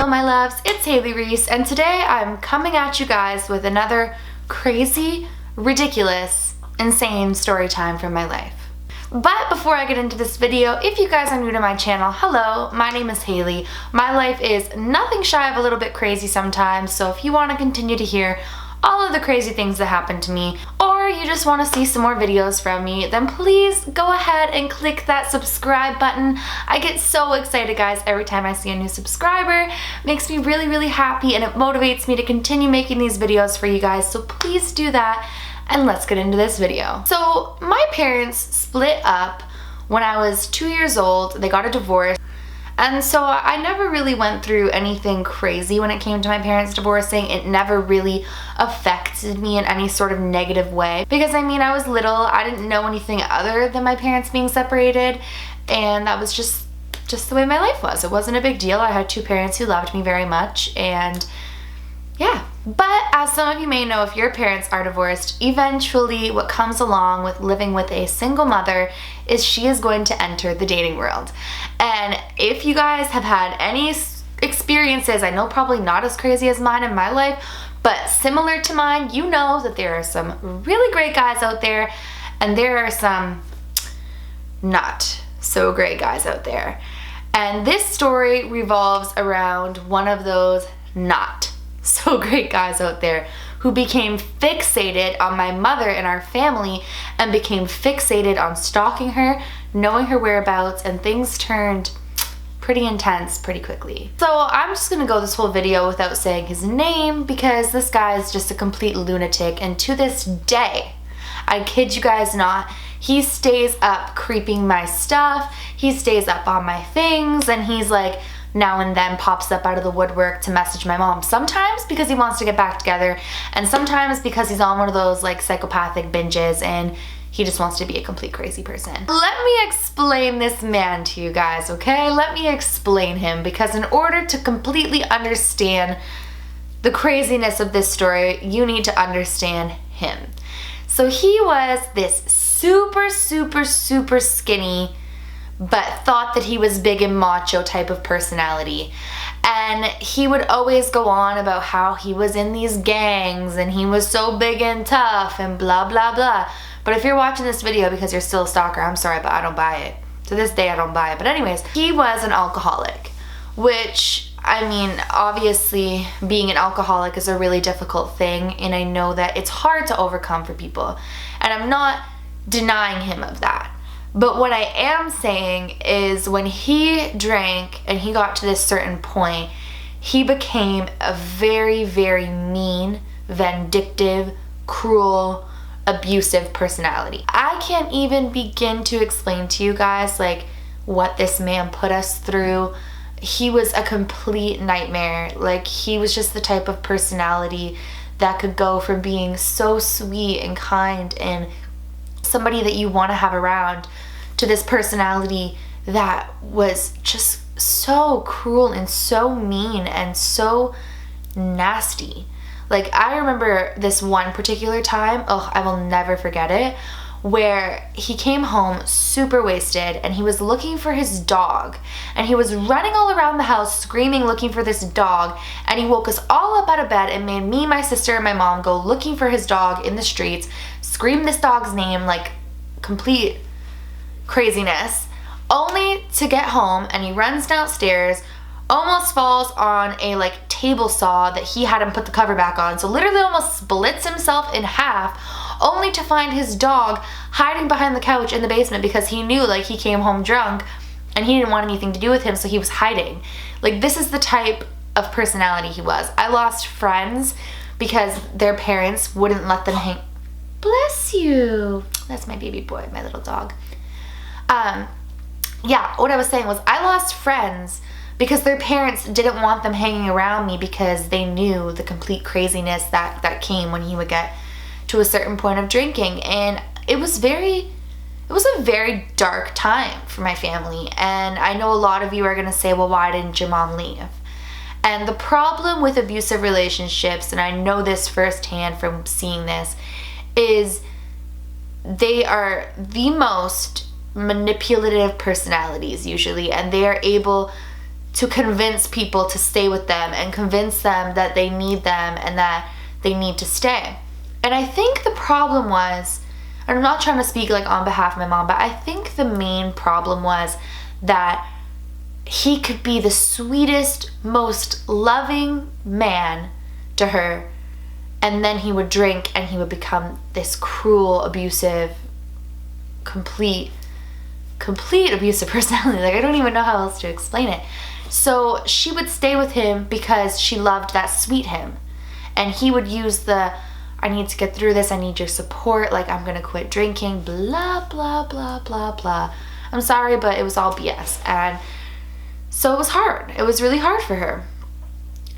Hello my loves, it's Hailey Reese, and today I'm coming at you guys with another crazy, ridiculous, insane story time from my life. But before I get into this video, if you guys are new to my channel, hello, my name is Hailey. My life is nothing shy of a little bit crazy sometimes, so if you want to continue to hear all of the crazy things that happen to me, or you just want to see some more videos from me, then please go ahead and click that subscribe button. I get so excited, guys, every time I see a new subscriber. It makes me really happy, and it motivates me to continue making these videos for you guys, so please do that, and let's get into this video. So my parents split up when I was 2 years old. They got a divorce. And so I never really went through anything crazy when it came to my parents divorcing. It never really affected me in any sort of negative way. Because I mean, I was little, I didn't know anything other than my parents being separated. And that was just the way my life was. It wasn't a big deal. I had two parents who loved me very much, and yeah. But as some of you may know, if your parents are divorced, eventually what comes along with living with a single mother is she is going to enter the dating world. And if you guys have had any experiences, I know probably not as crazy as mine in my life, but similar to mine, you know that there are some really great guys out there, and there are some not so great guys out there. And this story revolves around one of those not so great guys out there who became fixated on my mother and our family and became fixated on stalking her, knowing her whereabouts, and things turned pretty intense pretty quickly. So I'm just gonna go this whole video without saying his name because this guy is just a complete lunatic, and to this day, I kid you guys not, he stays up creeping my stuff, he stays up on my things, and he's like now and then pops up out of the woodwork to message my mom. Sometimes because he wants to get back together, and sometimes because he's on one of those like psychopathic binges and he just wants to be a complete crazy person. Let me explain this man to you guys, okay? Let me explain him, because in order to completely understand the craziness of this story, you need to understand him. So he was this super skinny, but thought that he was big and macho type of personality. And he would always go on about how he was in these gangs and he was so big and tough and blah blah blah. But if you're watching this video because you're still a stalker, I'm sorry, but I don't buy it. To this day, I don't buy it. But anyways, he was an alcoholic, which, I mean, obviously being an alcoholic is a really difficult thing, and I know that it's hard to overcome for people, and I'm not denying him of that. But what I am saying is when he drank and he got to this certain point, he became a very mean, vindictive, cruel, abusive personality. I can't even begin to explain to you guys like what this man put us through. He was a complete nightmare. Like, he was just the type of personality that could go from being so sweet and kind and somebody that you want to have around to this personality that was just so cruel and so mean and so nasty. Like, I remember this one particular time, oh, I will never forget it, where he came home super wasted and he was looking for his dog, and he was running all around the house screaming looking for this dog, and he woke us all up out of bed and made me, my sister, and my mom go looking for his dog in the streets, scream this dog's name, like complete craziness, only to get home and he runs downstairs, almost falls on a like table saw that he hadn't put the cover back on, so literally almost splits himself in half, only to find his dog hiding behind the couch in the basement because he knew like he came home drunk and he didn't want anything to do with him, so he was hiding. Like, this is the type of personality he was. I lost friends because their parents wouldn't let them hang. Bless you. That's my baby boy, my little dog. Yeah, what I was saying was I lost friends because their parents didn't want them hanging around me because they knew the complete craziness that came when he would get to a certain point of drinking. And it was a very dark time for my family. And I know a lot of you are going to say, well, why didn't your mom leave? And the problem with abusive relationships, and I know this firsthand from seeing this, is they are the most manipulative personalities usually, and they are able to convince people to stay with them and convince them that they need them and that they need to stay. And I think the problem was, and I'm not trying to speak like on behalf of my mom, but I think the main problem was that he could be the sweetest, most loving man to her, and then he would drink and he would become this cruel, abusive, complete abusive personality. Like, I don't even know how else to explain it. So she would stay with him because she loved that sweet him. And he would use the, I need to get through this, I need your support, like, I'm gonna quit drinking, blah, blah, blah, blah, blah. I'm sorry, but it was all BS. And so it was hard. It was really hard for her.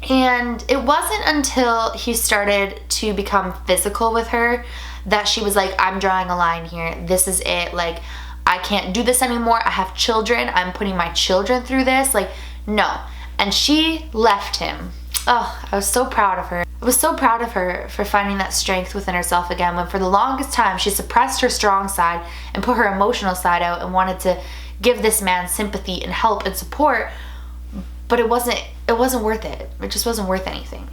And it wasn't until he started to become physical with her that she was like, I'm drawing a line here. This is it. Like, I can't do this anymore. I have children. I'm putting my children through this. Like, no. And she left him. Oh, I was so proud of her. I was so proud of her for finding that strength within herself again, when for the longest time she suppressed her strong side and put her emotional side out and wanted to give this man sympathy and help and support, but it wasn't worth it. It just wasn't worth anything.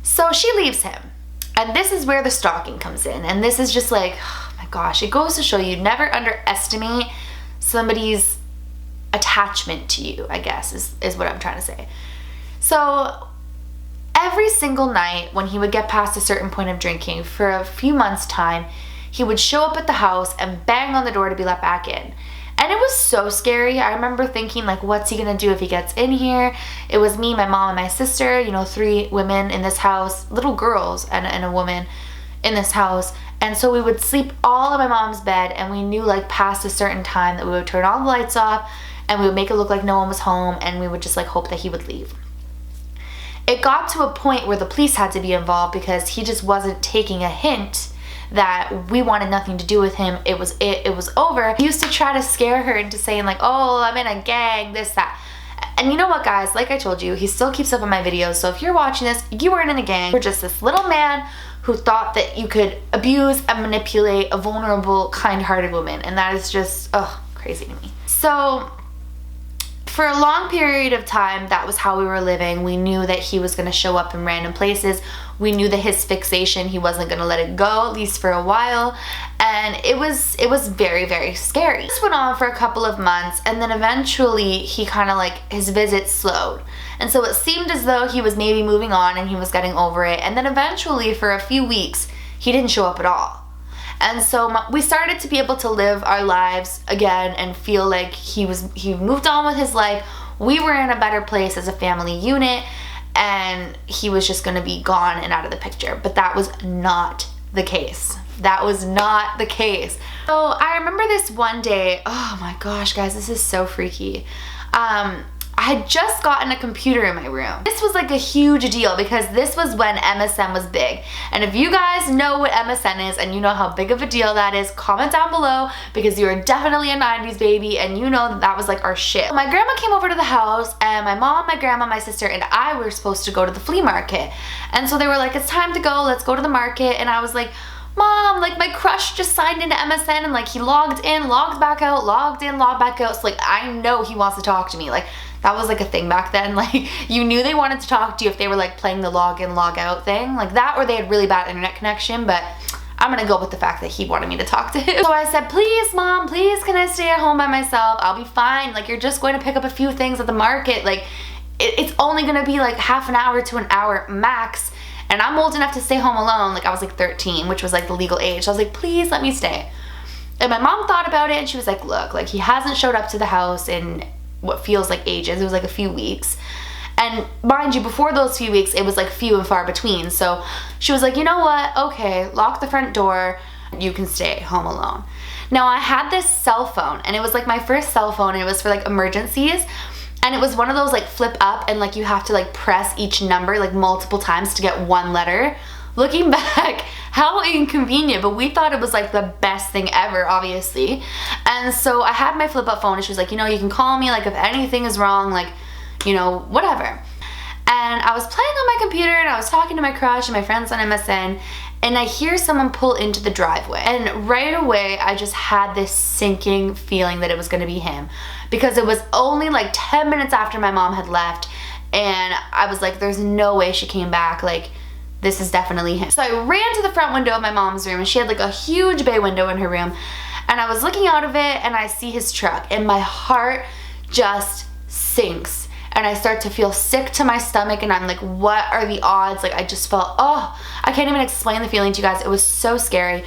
So she leaves him. And this is where the stalking comes in. And this is just like, oh my gosh, it goes to show you never underestimate somebody's attachment to you, I guess, is what I'm trying to say. So every single night when he would get past a certain point of drinking, for a few months' time, he would show up at the house and bang on the door to be let back in. And it was so scary. I remember thinking, like, what's he gonna do if he gets in here? It was me, my mom, and my sister, 3 women in this house, little girls and a woman in this house. And so we would sleep all in my mom's bed, and we knew, like, past a certain time that we would turn all the lights off and we would make it look like no one was home, and we would just, like, hope that he would leave. It got to a point where the police had to be involved because he just wasn't taking a hint that we wanted nothing to do with him. It was over. He used to try to scare her into saying, like, oh, I'm in a gang, this, that. And you know what, guys? Like I told you, he still keeps up on my videos. So if you're watching this, you weren't in a gang. You're just this little man who thought that you could abuse and manipulate a vulnerable, kind-hearted woman. And that is just, crazy to me. So for a long period of time, that was how we were living. We knew that he was going to show up in random places. We knew that his fixation, he wasn't going to let it go, at least for a while. And it was very, very scary. This went on for a couple of months, and then eventually he kind of, like, his visits slowed. And so it seemed as though he was maybe moving on and he was getting over it. And then eventually, for a few weeks, he didn't show up at all. And so we started to be able to live our lives again and feel like he moved on with his life. We were in a better place as a family unit, and he was just gonna be gone and out of the picture. But that was not the case. That was not the case. So I remember this one day, oh my gosh, guys, this is so freaky. I had just gotten a computer in my room. This was like a huge deal because this was when MSN was big. And if you guys know what MSN is and you know how big of a deal that is, comment down below, because you are definitely a 90s baby and you know that was like our shit. My grandma came over to the house, and my mom, my grandma, my sister, and I were supposed to go to the flea market. And so they were like, it's time to go, let's go to the market. And I was like, Mom, like, my crush just signed into MSN and, like, he logged in, logged back out, logged in, logged back out. So, like, I know he wants to talk to me. Like, that was, like, a thing back then. Like, you knew they wanted to talk to you if they were, like, playing the log in, log out thing. Like, that, or they had really bad internet connection. But I'm gonna go with the fact that he wanted me to talk to him. So I said, please, Mom, please, can I stay at home by myself? I'll be fine. Like, you're just going to pick up a few things at the market. Like, it's only gonna be, like, half an hour to an hour max. And I'm old enough to stay home alone. Like, I was like 13, which was like the legal age. So I was like, please let me stay. And my mom thought about it, and she was like, look, like, he hasn't showed up to the house in what feels like ages. It was like a few weeks. And mind you, before those few weeks, it was like few and far between. So she was like, you know what? Okay, lock the front door. You can stay home alone. Now, I had this cell phone, and it was like my first cell phone, and it was for like emergencies. And it was one of those, like, flip up, and, like, you have to, like, press each number, like, multiple times to get one letter. Looking back, how inconvenient, but we thought it was, like, the best thing ever, obviously. And so I had my flip up phone, and she was like, you know, you can call me, like, if anything is wrong, like, you know, whatever. And I was playing on my computer, and I was talking to my crush and my friends on MSN, and I hear someone pull into the driveway. And right away, I just had this sinking feeling that it was gonna be him, because it was only like 10 minutes after my mom had left, and I was like, there's no way she came back. Like, this is definitely him. So I ran to the front window of my mom's room, and she had like a huge bay window in her room, and I was looking out of it, and I see his truck, and my heart just sinks, and I start to feel sick to my stomach, and I'm like, what are the odds? Like, I just felt, oh, I can't even explain the feeling to you guys. It was so scary.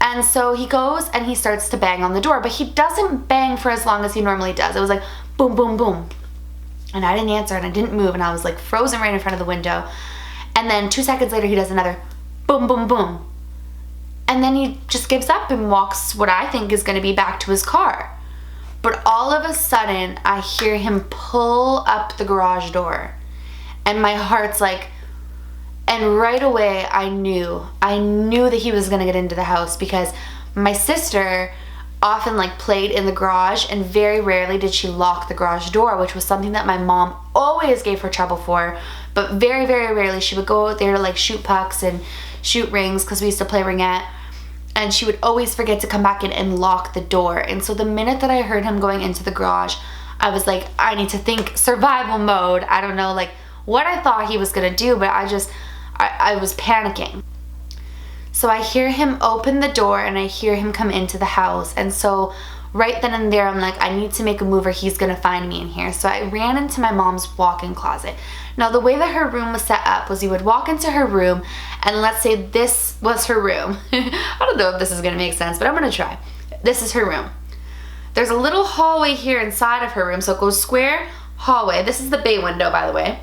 And so he goes and he starts to bang on the door, but he doesn't bang for as long as he normally does. It was like boom, boom, boom. And I didn't answer, and I didn't move, and I was like frozen right in front of the window. And then 2 seconds later, he does another boom, boom, boom. And then he just gives up and walks what I think is gonna be back to his car. But all of a sudden, I hear him pull up the garage door. And my heart's like, and right away, I knew that he was gonna get into the house, because my sister often like played in the garage, and very rarely did she lock the garage door, which was something that my mom always gave her trouble for. But very, very rarely she would go out there to like shoot pucks and shoot rings, because we used to play ringette, and she would always forget to come back in and lock the door. And so the minute that I heard him going into the garage, I was like, I need to think survival mode. I don't know like what I thought he was gonna do, but I was panicking. So I hear him open the door, and I hear him come into the house. And so right then and there, I'm like, I need to make a move or he's gonna find me in here. So I ran into my mom's walk-in closet. Now, the way that her room was set up was you would walk into her room, and let's say this was her room. I don't know if this is gonna make sense, but I'm gonna try. This is her room. There's a little hallway here inside of her room, so it goes square, hallway. This is the bay window, by the way.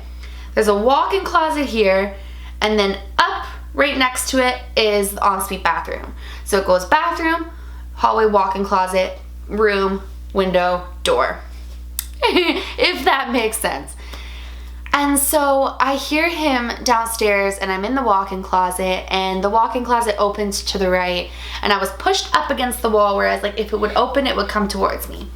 There's a walk-in closet here, and then up right next to it is the ensuite bathroom. So it goes bathroom, hallway, walk-in closet, room, window, door. If that makes sense. And so I hear him downstairs, and I'm in the walk-in closet, and the walk-in closet opens to the right, and I was pushed up against the wall, whereas like if it would open, it would come towards me.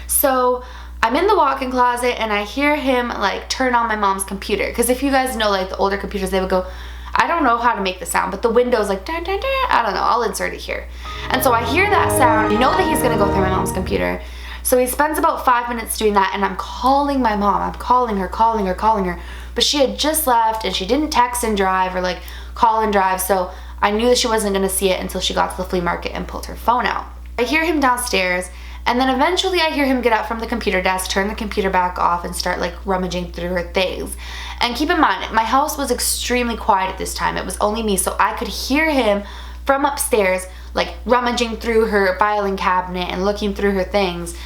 So I'm in the walk-in closet, and I hear him like turn on my mom's computer, because if you guys know like the older computers, they would go, I don't know how to make the sound, but the window's like dun, dun, dun. I don't know, I'll insert it here. And so I hear that sound, I know that he's gonna go through my mom's computer. So he spends about 5 minutes doing that, and I'm calling my mom. I'm calling her, but she had just left, and she didn't text and drive or like call and drive, so I knew that she wasn't gonna see it until she got to the flea market and pulled her phone out. I hear him downstairs, and then eventually I hear him get up from the computer desk, turn the computer back off, and start like rummaging through her things. And keep in mind, my house was extremely quiet at this time. It was only me, so I could hear him from upstairs like rummaging through her filing cabinet and looking through her things.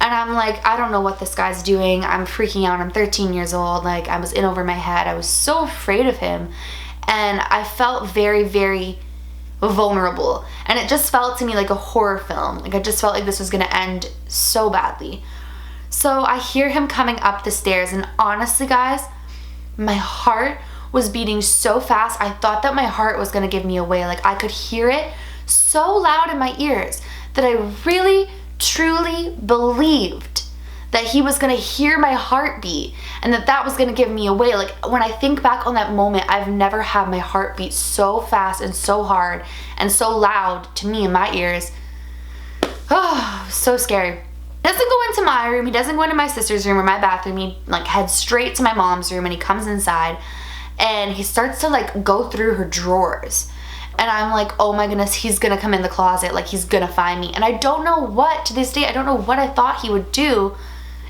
And I'm like, I don't know what this guy's doing. I'm freaking out. I'm 13 years old. Like, I was in over my head. I was so afraid of him. And I felt very, very vulnerable. And it just felt to me like a horror film. Like, I just felt like this was going to end so badly. So I hear him coming up the stairs. And honestly, guys, my heart was beating so fast. I thought that my heart was going to give me away. Like, I could hear it so loud in my ears that I really truly believed that he was gonna hear my heartbeat, and that was gonna give me away. Like, when I think back on that moment, I've never had my heart beat so fast and so hard and so loud to me in my ears. Oh, so scary. He doesn't go into my room, he doesn't go into my sister's room or my bathroom. He like heads straight to my mom's room, and he comes inside, and he starts to like go through her drawers. And I'm like, oh my goodness, he's gonna come in the closet, like he's gonna find me. And I don't know what, to this day, I don't know what I thought he would do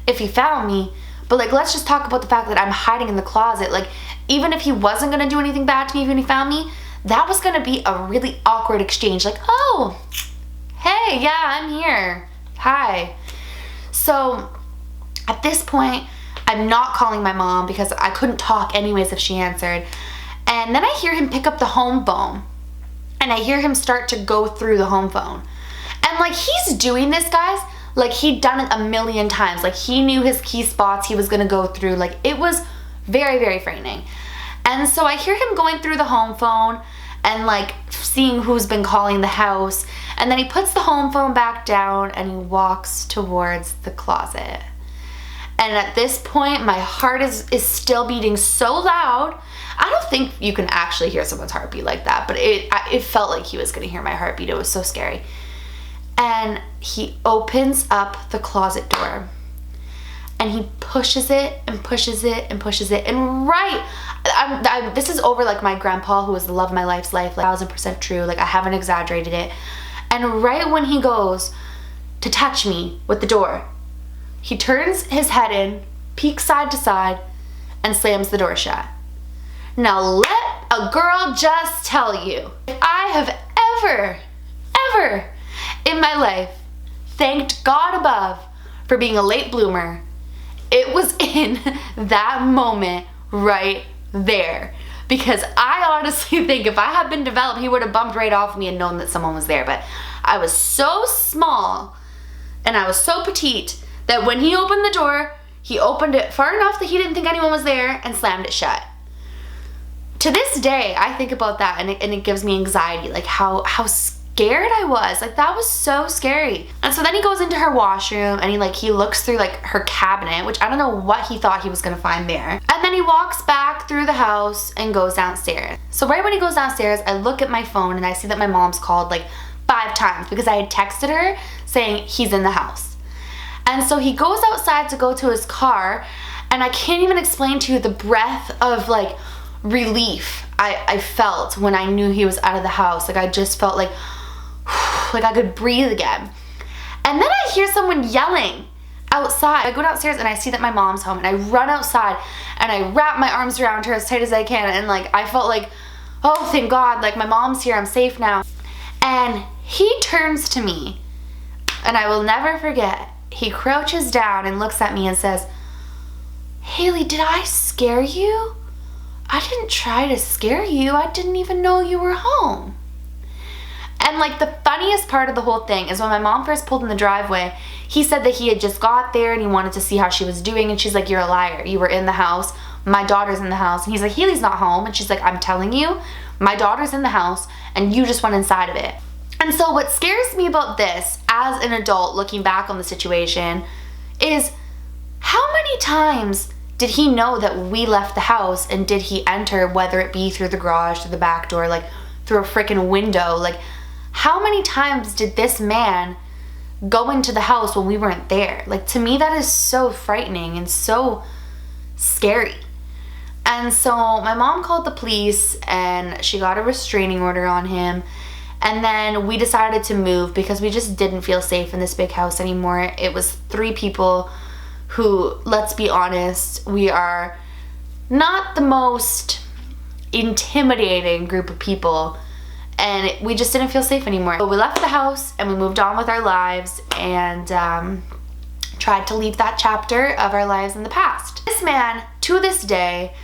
if he found me. But like, let's just talk about the fact that I'm hiding in the closet. Like, even if he wasn't gonna do anything bad to me when he found me, that was gonna be a really awkward exchange. Like, oh, hey, yeah, I'm here, hi. So at this point, I'm not calling my mom because I couldn't talk anyways if she answered. And then I hear him pick up the home phone. And I hear him start to go through the home phone. And like, he's doing this, guys, like he'd done it a million times. Like, he knew his key spots he was gonna go through. Like, it was very, very frightening. And so I hear him going through the home phone and like seeing who's been calling the house. And then he puts the home phone back down and he walks towards the closet. And at this point, my heart is still beating so loud. I don't think you can actually hear someone's heartbeat like that, but it felt like he was gonna hear my heartbeat. It was so scary. And he opens up the closet door and he pushes it and pushes it and pushes it. And this is over like my grandpa, who was the love of my life's life, like 1000% true. Like, I haven't exaggerated it. And right when he goes to touch me with the door, he turns his head in, peeks side to side, and slams the door shut. Now let a girl just tell you, if I have ever in my life thanked God above for being a late bloomer, it was in that moment right there. Because I honestly think if I had been developed, he would have bumped right off me and known that someone was there. But I was so small and I was so petite that when he opened the door, he opened it far enough that he didn't think anyone was there and slammed it shut. To this day, I think about that and it gives me anxiety, like how scared I was. Like, that was so scary. And so then he goes into her washroom and he looks through like her cabinet, which I don't know what he thought he was gonna find there. And then he walks back through the house and goes downstairs. So right when he goes downstairs, I look at my phone and I see that my mom's called like 5 times because I had texted her saying he's in the house. And so he goes outside to go to his car, and I can't even explain to you the breath of like relief I felt when I knew he was out of the house. Like, I just felt like I could breathe again. And then I hear someone yelling outside. I go downstairs and I see that my mom's home, and I run outside and I wrap my arms around her as tight as I can, and like I felt like, oh, thank God, like my mom's here, I'm safe now. And he turns to me, and I will never forget, he crouches down and looks at me and says, "Hailey, did I scare you? I didn't try to scare you. I didn't even know you were home." And like, the funniest part of the whole thing is when my mom first pulled in the driveway, he said that he had just got there and he wanted to see how she was doing, and she's like, "You're a liar. You were in the house. My daughter's in the house." And he's like, "Hailey's not home." And she's like, "I'm telling you, my daughter's in the house and you just went inside of it." And so what scares me about this as an adult looking back on the situation is, how many times did he know that we left the house, and did he enter, whether it be through the garage, through the back door, like through a freaking window? Like, how many times did this man go into the house when we weren't there? Like, to me, that is so frightening and so scary. And so my mom called the police and she got a restraining order on him. And then we decided to move because we just didn't feel safe in this big house anymore. It was 3 people who, let's be honest, we are not the most intimidating group of people, and we just didn't feel safe anymore. So we left the house and we moved on with our lives and tried to leave that chapter of our lives in the past. This man, to this day,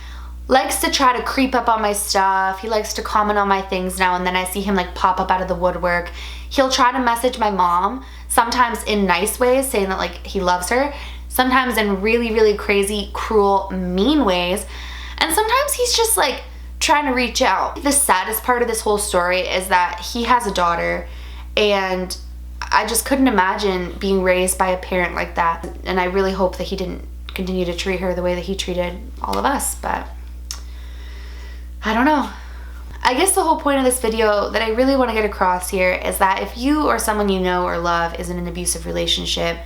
likes to try to creep up on my stuff. He likes to comment on my things now and then. I see him like pop up out of the woodwork. He'll try to message my mom, sometimes in nice ways, saying that like he loves her, sometimes in really, really crazy, cruel, mean ways, and sometimes he's just like trying to reach out. The saddest part of this whole story is that he has a daughter, and I just couldn't imagine being raised by a parent like that, and I really hope that he didn't continue to treat her the way that he treated all of us, but I don't know. I guess the whole point of this video that I really want to get across here is that if you or someone you know or love is in an abusive relationship,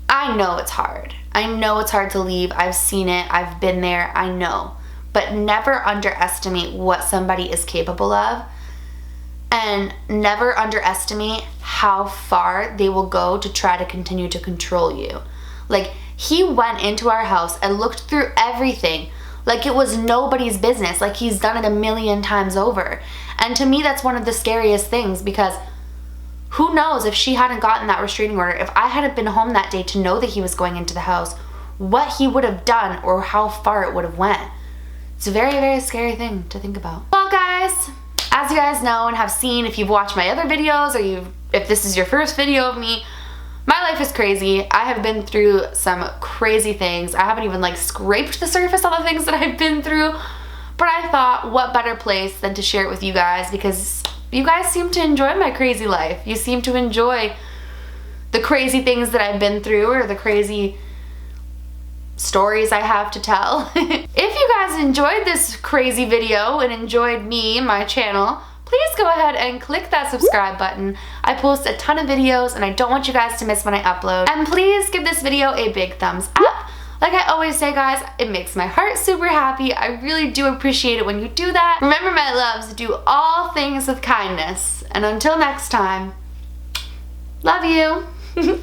I know it's hard. I know it's hard to leave. I've seen it. I've been there. I know. But never underestimate what somebody is capable of, and never underestimate how far they will go to try to continue to control you. Like, he went into our house and looked through everything like it was nobody's business, like he's done it 1,000,000 times over. And to me, that's one of the scariest things, because who knows, if she hadn't gotten that restraining order, if I hadn't been home that day to know that he was going into the house, what he would have done or how far it would have went. It's a very, very scary thing to think about. Well, guys, as you guys know and have seen, if you've watched my other videos, or if this is your first video of me, my life is crazy. I have been through some crazy things. I haven't even like scraped the surface on the things that I've been through, but I thought, what better place than to share it with you guys, because you guys seem to enjoy my crazy life. You seem to enjoy the crazy things that I've been through, or the crazy stories I have to tell. If you guys enjoyed this crazy video and enjoyed me and my channel, please go ahead and click that subscribe button. I post a ton of videos and I don't want you guys to miss when I upload. And please give this video a big thumbs up. Like I always say, guys, it makes my heart super happy. I really do appreciate it when you do that. Remember, my loves, do all things with kindness. And until next time, love you.